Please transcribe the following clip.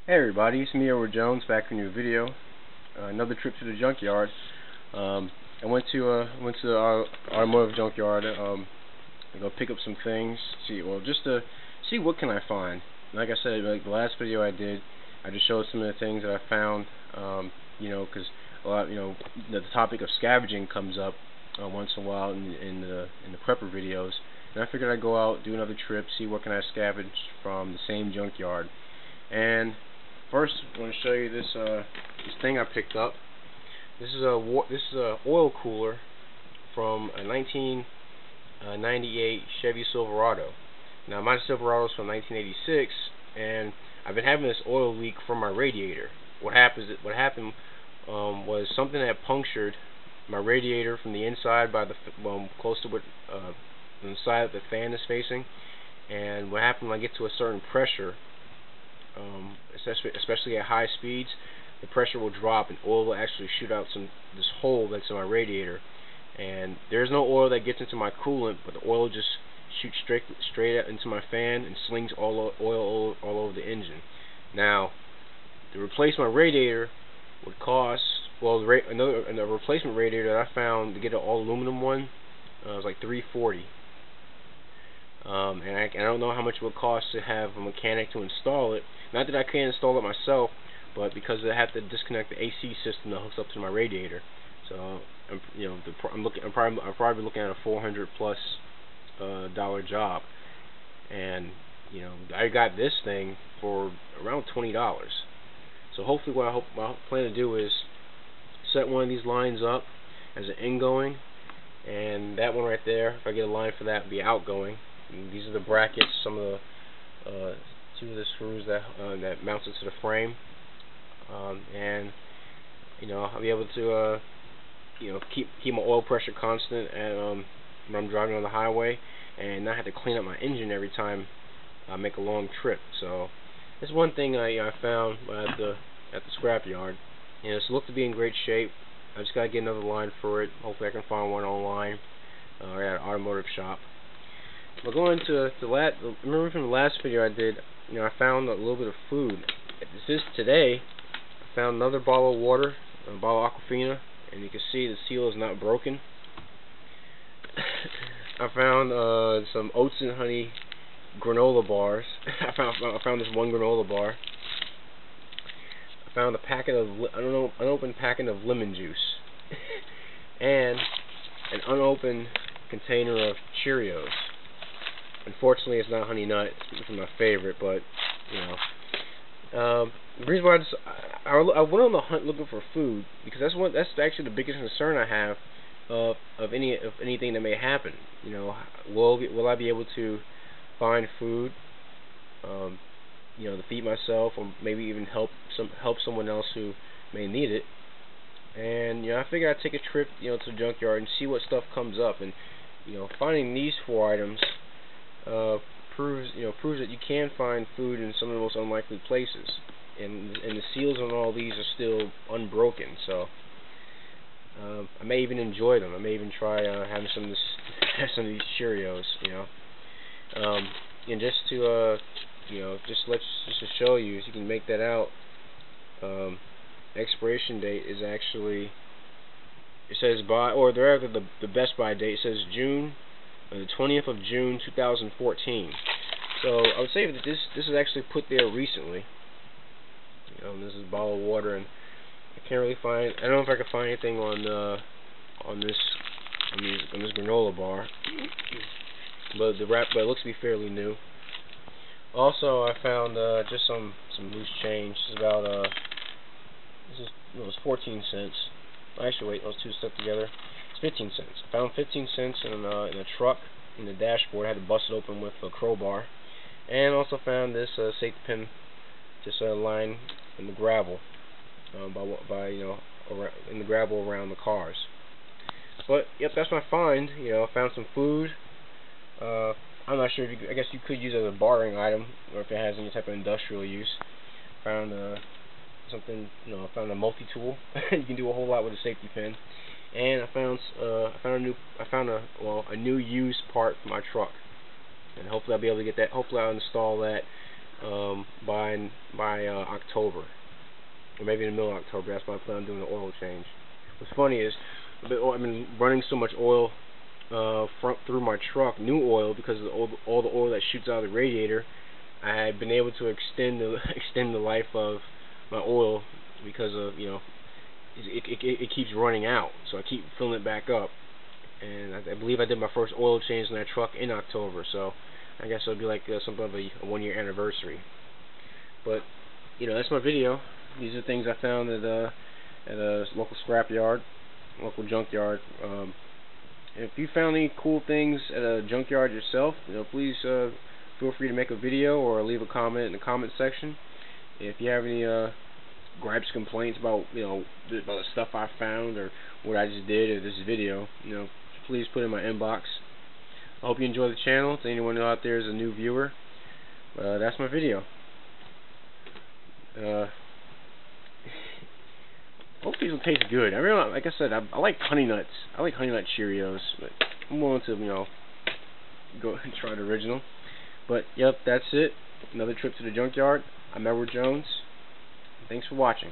Hey everybody, it's me, Edward Jones, back with a new video. Another trip to the junkyard. I went to our automotive junkyard. Go pick up some things. Just to see what can I find. Like I said, like the last video I did, I just showed some of the things that I found. Because a lot, the topic of scavenging comes up once in a while in the prepper videos, and I figured I'd go out, do another trip, see what can I scavenge from the same junkyard. And first, I want to show you this thing I picked up. This is a oil cooler from a 1998 Chevy Silverado. Now, my Silverado's from 1986, and I've been having this oil leak from my radiator. What happened was something that punctured my radiator from the inside by close to what the side that the fan is facing. And what happened when I get to a certain pressure, especially at high speeds, the pressure will drop and oil will actually shoot out this hole that's in my radiator. And there's no oil that gets into my coolant, but the oil just shoots straight out into my fan and slings oil all over the engine. Now, to replace my radiator would cost, well, a replacement radiator that I found to get an all aluminum one was like $340. And I don't know how much it would cost to have a mechanic to install it. Not that I can't install it myself, but because I have to disconnect the AC system that hooks up to my radiator. So I'm probably looking at a $400+ dollar job. And I got this thing for around $20. So hopefully, what I plan to do is set one of these lines up as an ingoing, and that one right there, if I get a line for that, would be outgoing. And these are the brackets, some of the two of the screws that mounts it to the frame, and I'll be able to keep my oil pressure constant when I'm driving on the highway, and not have to clean up my engine every time I make a long trip. So that's one thing I found at the scrapyard. It's looked to be in great shape. I just gotta get another line for it. Hopefully I can find one online or at an automotive shop. But going to remember from the last video I did, I found a little bit of food. Today, I found another bottle of water, a bottle of Aquafina, and you can see the seal is not broken. I found some oats and honey granola bars. I found this one granola bar. I found a packet of unopened packet of lemon juice, and an unopened container of Cheerios. Unfortunately, it's not Honey Nut, which is my favorite, but the reason why I went on the hunt looking for food, because that's actually the biggest concern I have of anything that may happen. Will I be able to find food, to feed myself, or maybe even help someone else who may need it? And I figured I'd take a trip, to the junkyard and see what stuff comes up. And finding these 4 items proves that you can find food in some of the most unlikely places, and the seals on all these are still unbroken. So I may even enjoy them. I may even try having some of these Cheerios. And just to just to show you, so you can make that out. Expiration date is actually, it says they're after the best by date. It says the 20th of June 2014. So I would say that this is actually put there recently. This is a bottle of water, and I can't really find. I don't know if I can find anything on this granola bar, but it looks to be fairly new. Also, I found just some loose change. It's about it was 14 cents. Actually, wait, those two stuck together. It's 15 cents. I found 15 cents in a truck in the dashboard. I had to bust it open with a crowbar, and also found this safety pin, just lying in the gravel, in the gravel around the cars. But yep, that's my find. I found some food. I'm not sure I guess you could use it as a bartering item, or if it has any type of industrial use. Found something, I found a multi-tool. You can do a whole lot with a safety pin. And I found a new used part for my truck, and hopefully I'll be able to get that. Hopefully I'll install that by October, or maybe in the middle of October. That's when I plan on doing the oil change. What's funny is I've been running so much oil through my truck, new oil, because of all the oil that shoots out of the radiator. I've been able to extend the life of my oil because of it keeps running out, so I keep filling it back up. And I believe I did my first oil change in that truck in October, so I guess it'll be like something of a 1-year anniversary. But that's my video. These are things I found at a local scrapyard, local junkyard. If you found any cool things at a junkyard yourself, please feel free to make a video or leave a comment in the comment section. If you have any gripes, complaints about about the stuff I found or what I just did in this video, please put it in my inbox. I hope you enjoy the channel. To anyone out there is a new viewer, that's my video. Hope these will taste good. I really, like I said, I like honey nuts. I like honey nut Cheerios, but I'm willing to go and try the original. But yep, that's it. Another trip to the junkyard. I'm Edward Jones. Thanks for watching.